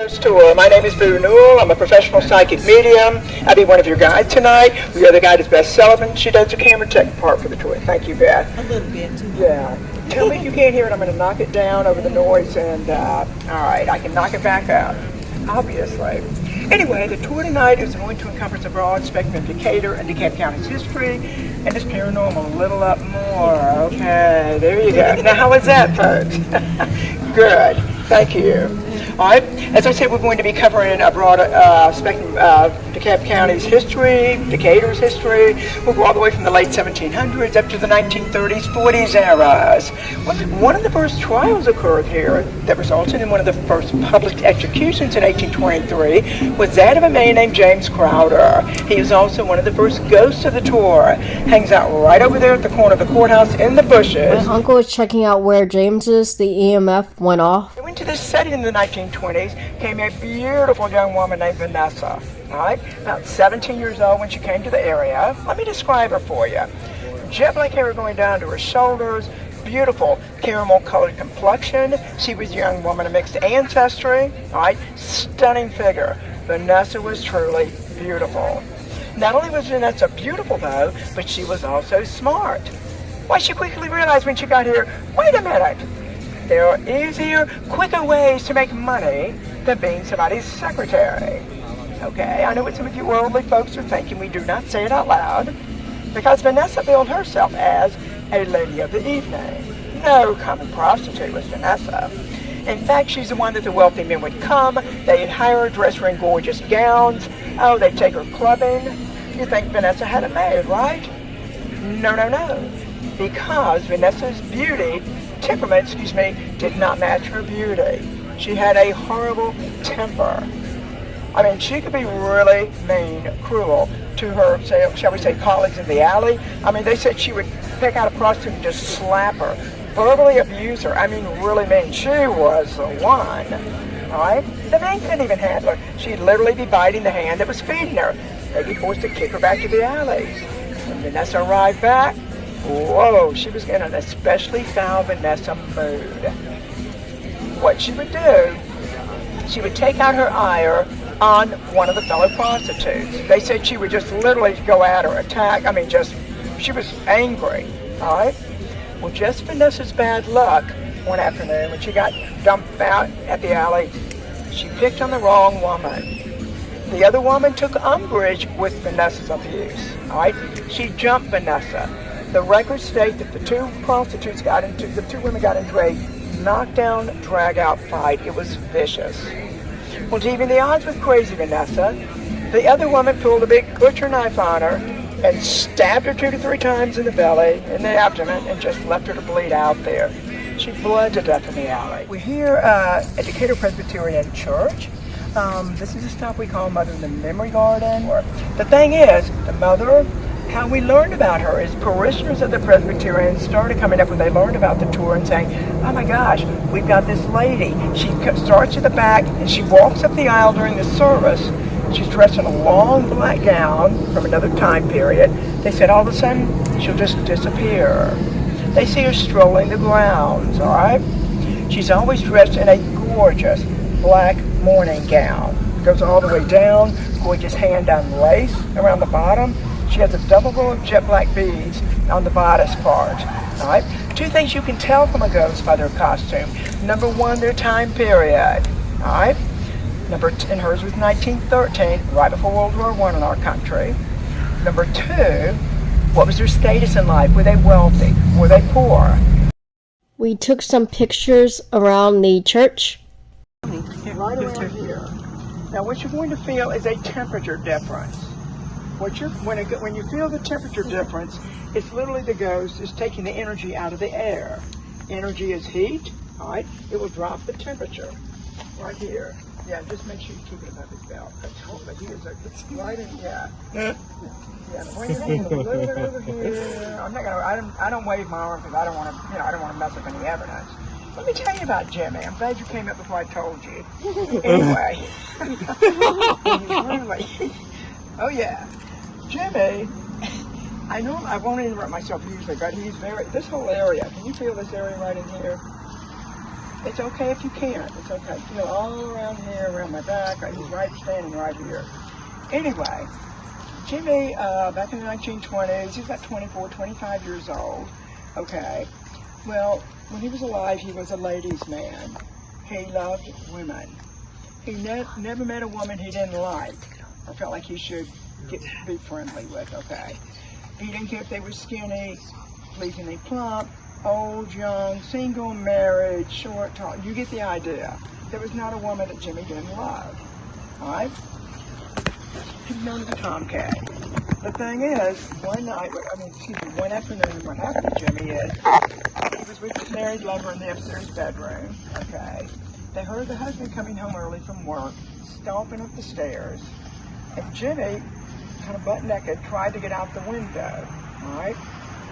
Tour. My name is Boo Newell. I'm a professional psychic medium. I'll be one of your guides tonight. The other guide is Beth Sullivan. She does the camera tech part for the tour. Thank you, Beth. A little bit. Yeah. Tell me if you can't hear it. I'm going to knock it down over the noise, and all right, I can knock it back up, obviously. Anyway, the tour tonight is going to encompass a broad spectrum of Decatur and DeKalb County's history, and this paranormal a little up more. Okay, there you go. Now, how was that, folks? Good. Thank you. All right. As I said, we're going to be covering a broad spectrum of DeKalb County's history, Decatur's history. We'll go all the way from the late 1700s up to the 1930s, 40s eras. One of the first trials occurred here that resulted in one of the first public executions in 1823 was that of a man named James Crowder. He is also one of the first ghosts of the tour. Hangs out right over there at the corner of the courthouse in the bushes. My uncle is checking out where James is. The EMF went off. They went to this setting in the 1920s, came a beautiful young woman named Vanessa, all right? About 17 years old when she came to the area. Let me describe her for you. Jet black hair going down to her shoulders, beautiful caramel-colored complexion. She was a young woman of mixed ancestry, all right? Stunning figure. Vanessa was truly beautiful. Not only was Vanessa beautiful, though, but she was also smart. Why, she quickly realized when she got here, wait a minute, there are easier, quicker ways to make money than being somebody's secretary. Okay, I know what some of you worldly folks are thinking. We do not say it out loud. Because Vanessa billed herself as a lady of the evening. No common prostitute was Vanessa. In fact, she's the one that the wealthy men would come. They'd hire her, dress her in gorgeous gowns. Oh, they'd take her clubbing. You think Vanessa had it made, right? No, no, no. Because Vanessa's temperament, did not match her beauty. She had a horrible temper. I mean, she could be really mean, cruel to her, shall we say, colleagues in the alley. I mean, they said she would pick out a prostitute and just slap her, verbally abuse her. I mean, really mean. She was the one, all right? The men couldn't even handle her. She'd literally be biting the hand that was feeding her. They'd be forced to kick her back to the alleys. When Vanessa arrived back, whoa, she was in an especially foul Vanessa mood. What she would do, she would take out her ire on one of the fellow prostitutes. They said she would just literally go at her, attack. I mean, she was angry, all right? Well, just Vanessa's bad luck one afternoon when she got dumped out at the alley, she picked on the wrong woman. The other woman took umbrage with Vanessa's abuse, all right? She jumped Vanessa. The records state that the two women got into a knockdown, drag-out fight. It was vicious. Well, to even the odds with crazy Vanessa, the other woman pulled a big butcher knife on her and stabbed her 2 to 3 times in the belly, in the abdomen, and just left her to bleed out there. She bled to death in the alley. We're here at Decatur Presbyterian Church. This is a stop we call Mother in the Memory Garden. The thing is, the mother, how we learned about her is parishioners of the Presbyterians started coming up when they learned about the tour and saying, oh my gosh, we've got this lady. She starts at the back and she walks up the aisle during the service. She's dressed in a long black gown from another time period. They said all of a sudden she'll just disappear. They see her strolling the grounds, all right? She's always dressed in a gorgeous black morning gown. Goes all the way down, gorgeous hand-done lace around the bottom. She has a double row of jet black beads on the bodice part. All right. 2 things you can tell from a ghost by their costume. Number 1, their time period. All right. And hers was 1913, right before World War I in our country. Number 2, what was their status in life? Were they wealthy? Were they poor? We took some pictures around the church. Right around here. Now, what you're going to feel is a temperature difference. When you feel the temperature difference, it's literally the ghost is taking the energy out of the air. Energy is heat, all right? It will drop the temperature right here. Yeah, just make sure you keep it above his belt. But it's right in, yeah. Yeah, bring it in a little bit over here. I don't wave my arm because I don't want to mess up any evidence. Let me tell you about Jimmy. I'm glad you came up before I told you. Anyway. Really, oh yeah. Jimmy, I know I won't interrupt myself usually, but this whole area, can you feel this area right in here? It's okay if you can't. It's okay. Feel all around here, around my back. He's right standing right here. Anyway, Jimmy, back in the 1920s, he's about 24, 25 years old. Okay. Well, when he was alive, he was a ladies' man. He loved women. He never met a woman he didn't like or felt like he should be friendly with, okay? He didn't care if they were skinny, pleasingly plump, old, young, single, married, short, tall. You get the idea. There was not a woman that Jimmy didn't love, all right? He's known as a tomcat. The thing is, one afternoon, what happened to Jimmy is he was with his married lover in the upstairs bedroom, okay? They heard the husband coming home early from work, stomping up the stairs, and Jimmy, kind of butt naked, tried to get out the window, all right?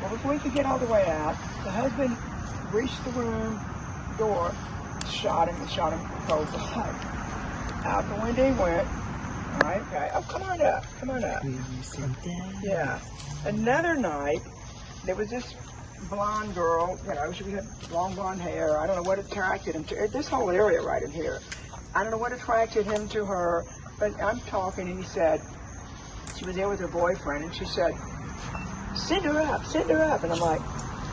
Well, before he could get all the way out, the husband reached the room door, shot him cold blood. Out the window he went, all right? Okay. Oh, come on up. Yeah. Another night, there was this blonde girl, she had long blonde hair. I don't know what attracted him to this whole area right in here. I don't know what attracted him to her, but I'm talking and he said, she was there with her boyfriend and she said, send her up. And I'm like,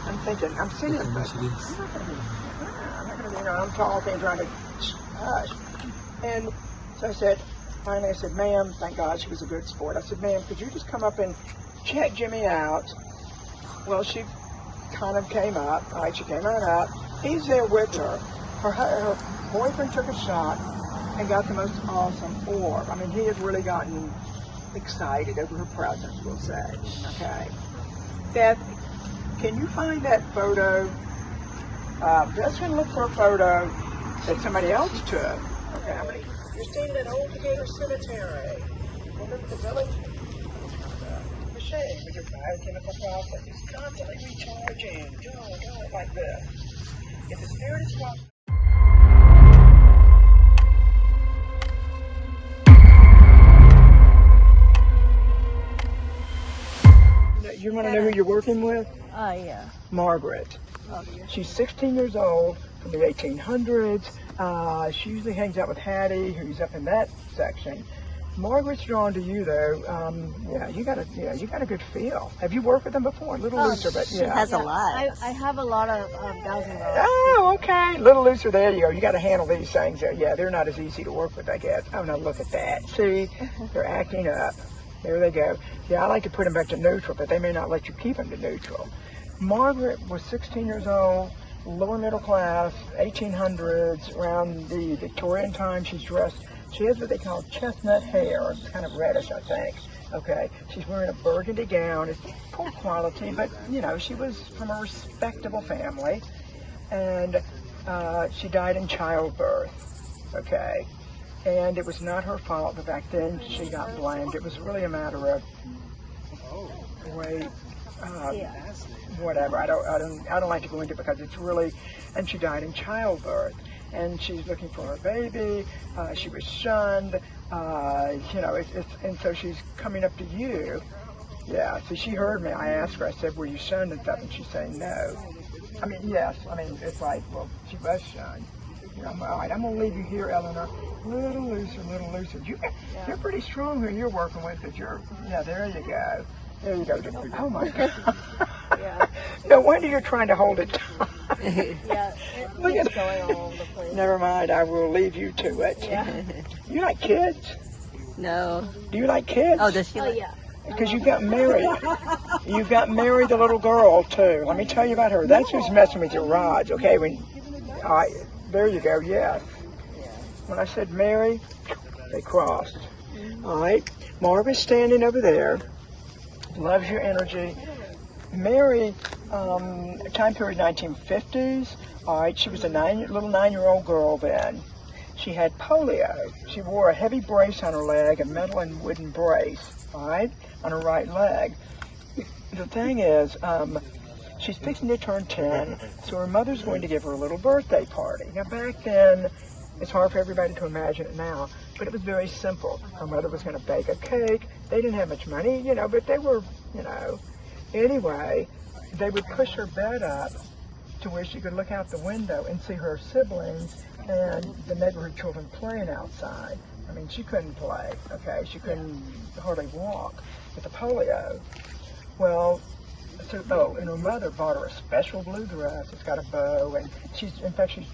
I'm sending her, but I'm not going to I'm talking, trying to hush. And so finally I said, ma'am, thank God she was a good sport. I said, ma'am, could you just come up and check Jimmy out? Well, she kind of came up. All right, she came right up. He's there with her. Her boyfriend took a shot and got the most awesome orb. I mean, he had really gotten excited over her presence, we'll say. Okay. Beth, can you find that photo? Just gonna look for a photo that somebody else took. Okay. You're seeing that old Decatur cemetery. Remember the village? Machine with your biochemical process. It's constantly recharging. Go like this. If the spirit is walking. You want to know who you're working with? Yeah. Margaret. Oh, yeah. She's 16 years old, from the 1800s. She usually hangs out with Hattie, who's up in that section. Margaret's drawn to you, though. You got a good feel. Have you worked with them before? A little looser, but yeah. She has a lot. I have a lot of gals and girls. Oh, okay. A little looser. There you go. You got to handle these things. Yeah, they're not as easy to work with, I guess. Oh, no, look at that. See, they're acting up. There they go. Yeah, I like to put them back to neutral, but they may not let you keep them to neutral. Margaret was 16 years old, lower middle class, 1800s, around the Victorian time. She's dressed, she has what they call chestnut hair. It's kind of reddish, I think. Okay, she's wearing a burgundy gown. It's poor quality, but, she was from a respectable family. And she died in childbirth, okay? And it was not her fault, but back then she got blamed. It was really a matter of weight, whatever. I don't like to go into it because it's really, and she died in childbirth. And she's looking for her baby. She was shunned. And so she's coming up to you. Yeah. So she heard me. I asked her. I said, "Were you shunned and stuff?" And she's saying no. I mean, yes. I mean, it's like, well, she was shunned. All right, I'm going to leave you here, Eleanor. Little looser. You're pretty strong who you're working with. There you go. There you go. Oh, my God. Yeah. No wonder you're trying to hold it tight. Yeah, it's going all over the place. Never mind, I will leave you to it. Yeah. You like kids? No. Do you like kids? Oh, does she? Oh, yeah. Because you got married. You got married, the little girl, too. Let me tell you about her. That's who's messing with your rods, okay? There you go, yes. When I said Mary, they crossed. All right, Margaret's standing over there, loves your energy. Mary, time period 1950s, all right, she was a little 9-year-old girl then. She had polio. She wore a heavy brace on her leg, a metal and wooden brace, all right, on her right leg. The thing is, she's fixing to turn 10, so her mother's going to give her a little birthday party. Now, back then, it's hard for everybody to imagine it now, but it was very simple. Her mother was going to bake a cake. They didn't have much money, but they were, Anyway, they would push her bed up to where she could look out the window and see her siblings and the neighborhood children playing outside. I mean, she couldn't play, okay? She couldn't hardly walk with the polio. Well, and her mother bought her a special blue dress. It's got a bow, and she's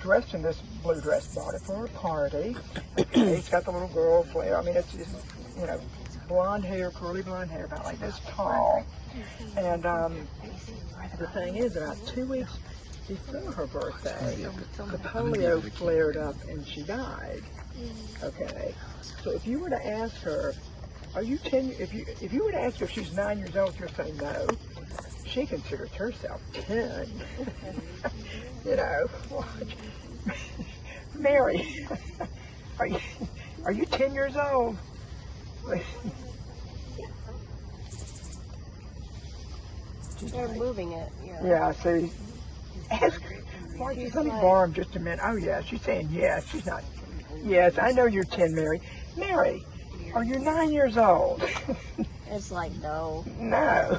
dressed in this blue dress, bought it for her party. Okay, it's got the little girl flair. I mean, it's blonde hair, curly blonde hair, about like this tall. And the thing is, about 2 weeks before her birthday, the polio flared up and she died. Okay, so if you were to ask her, are you 10? If you were to ask her if she's 9 years old, you'll say no. She considers herself 10. Mary, are you 10 years old? They're moving it. Yeah. See, ask her. Let me borrow him just a minute. Oh yeah, she's saying yes. She's not. Yes, I know you're 10, Mary. Mary, are you 9 years old? It's like no. No.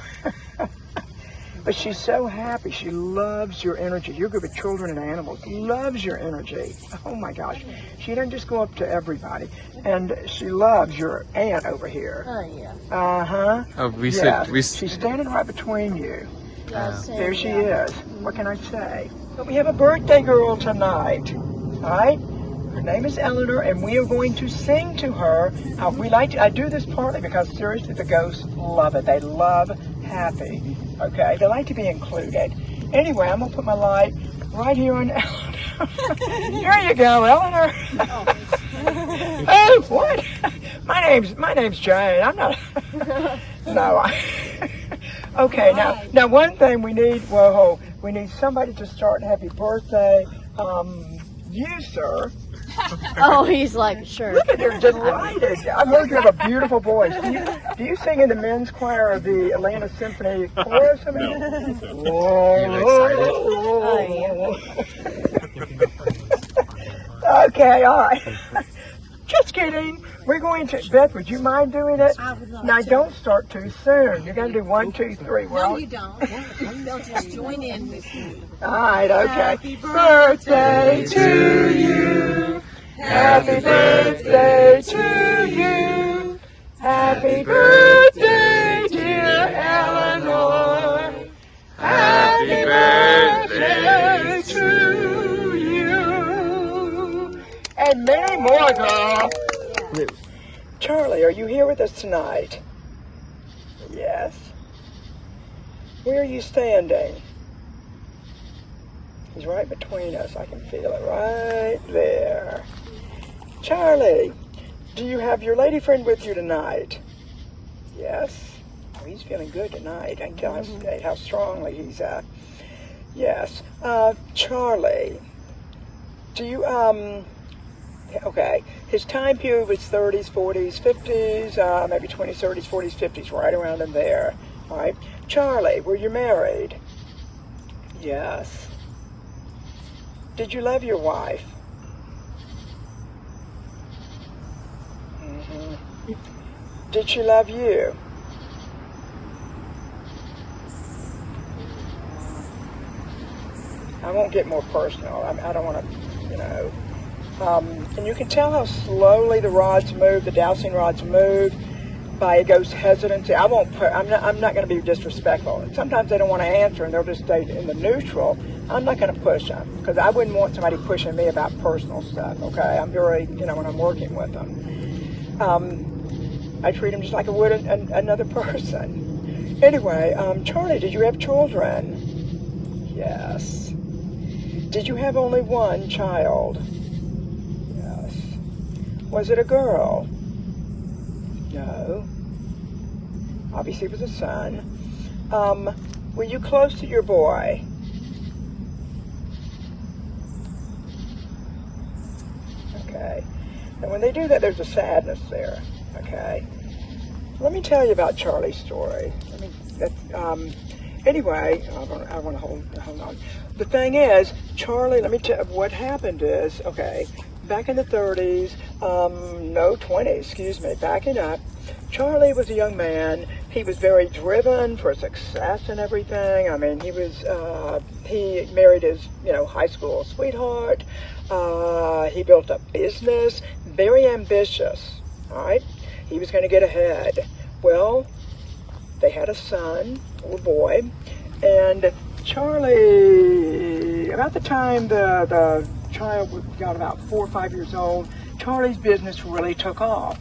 But she's so happy. She loves your energy. Your group of children and animals loves your energy. Oh my gosh. She doesn't just go up to everybody. And she loves your aunt over here. Oh yeah. Uh-huh. Oh, She's standing right between you. Yes, There she is. What can I say? But we have a birthday girl tonight. All right? Her name is Eleanor, and we are going to sing to her. I do this partly because seriously, the ghosts love it. They love happy. Okay, they like to be included. Anyway, I'm gonna put my light right here on Eleanor. Here you go, Eleanor. Oh, what? My name's Jane. I'm not. No. Okay, now one thing we need. Whoa, we need somebody to start happy birthday. You, sir. Oh, he's like, sure. Look at her, delighted. I've heard you have a beautiful voice. Do you sing in the men's choir of the Atlanta Symphony Chorus? I mean, Okay, all right. Just kidding. We're going to, Beth, would you mind doing it? I would love Now, to. don't start too soon. You got to do 1, 2, 3. No, you don't. They'll just join in with me. All right, okay. Happy birthday to you. Happy birthday to you. Happy birthday, dear Eleanor. Happy birthday to you. And many more, girl. Charlie, are you here with us tonight? Yes. Where are you standing? He's right between us. I can feel it right there. Charlie, do you have your lady friend with you tonight? Yes. Oh, he's feeling good tonight. I can tell how strongly he's yes. Charlie, do you, okay. His time period was 30s, 40s, 50s, maybe 20s, 30s, 40s, 50s, right around in there. All right. Charlie, were you married? Yes. Did you love your wife? Mm-hmm. Did she love you? I won't get more personal. I don't want to, and you can tell how slowly the rods move, the dowsing rods move by a ghost's hesitancy. I'm not going to be disrespectful. Sometimes they don't want to answer and they'll just stay in the neutral. I'm not going to push them because I wouldn't want somebody pushing me about personal stuff, okay? I'm very, when I'm working with them. I treat them just like I would another person. Anyway, Charlie, did you have children? Yes. Did you have only one child? Yes. Was it a girl? No. Obviously it was a son. Were you close to your boy? Okay. And when they do that, there's a sadness there. Okay. Let me tell you about Charlie's story. Anyway, I want to hold on. The thing is, Charlie, let me tell you, what happened is, okay, back in the 30s, 20s, excuse me, backing up, Charlie was a young man. He was very driven for success and everything. I mean, he married his, high school sweetheart. He built a business, very ambitious, all right? He was going to get ahead. Well, they had a son, a little boy, and Charlie, about the time the child got about 4 or 5 years old, Charlie's business really took off.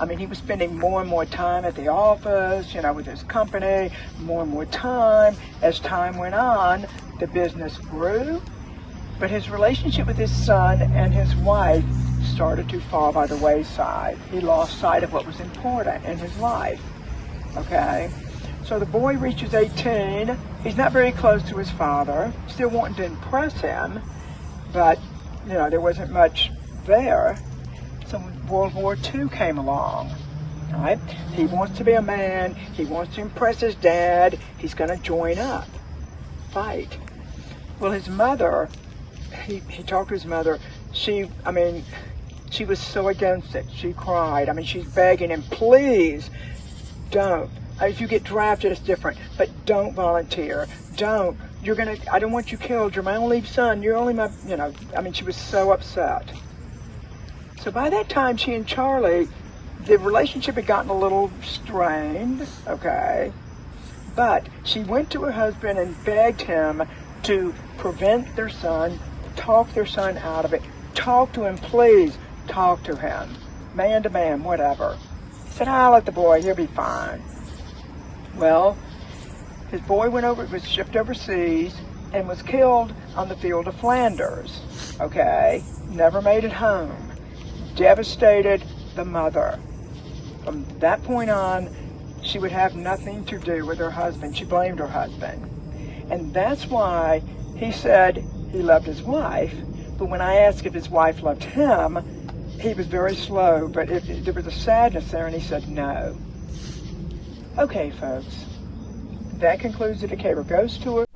I mean, he was spending more and more time at the office, with his company, more and more time. As time went on, the business grew, but his relationship with his son and his wife started to fall by the wayside. He lost sight of what was important in his life, okay? So the boy reaches 18. He's not very close to his father, still wanting to impress him, but, there wasn't much there. So World War II came along, all right? He wants to be a man. He wants to impress his dad. He's going to join up, fight. Well, his mother, he talked to his mother. She was so against it. She cried. I mean, she's begging him, please don't. If you get drafted, it's different, but don't volunteer. Don't. I don't want you killed. You're my only son. You're only my, she was so upset. So by that time, she and Charlie, the relationship had gotten a little strained, okay? But she went to her husband and begged him to prevent their son, talk their son out of it. Talk to him, please. Talk to him. Man to man, whatever. He said, I'll let the boy, he'll be fine. Well, his boy was shipped overseas and was killed on the field of Flanders, okay? Never made it home. Devastated the mother. From that point on, she would have nothing to do with her husband. She blamed her husband. And that's why he said he loved his wife, but when I asked if his wife loved him, he was very slow, but there was a sadness there, and he said no. Okay, folks, that concludes the Decatur Ghost Tour.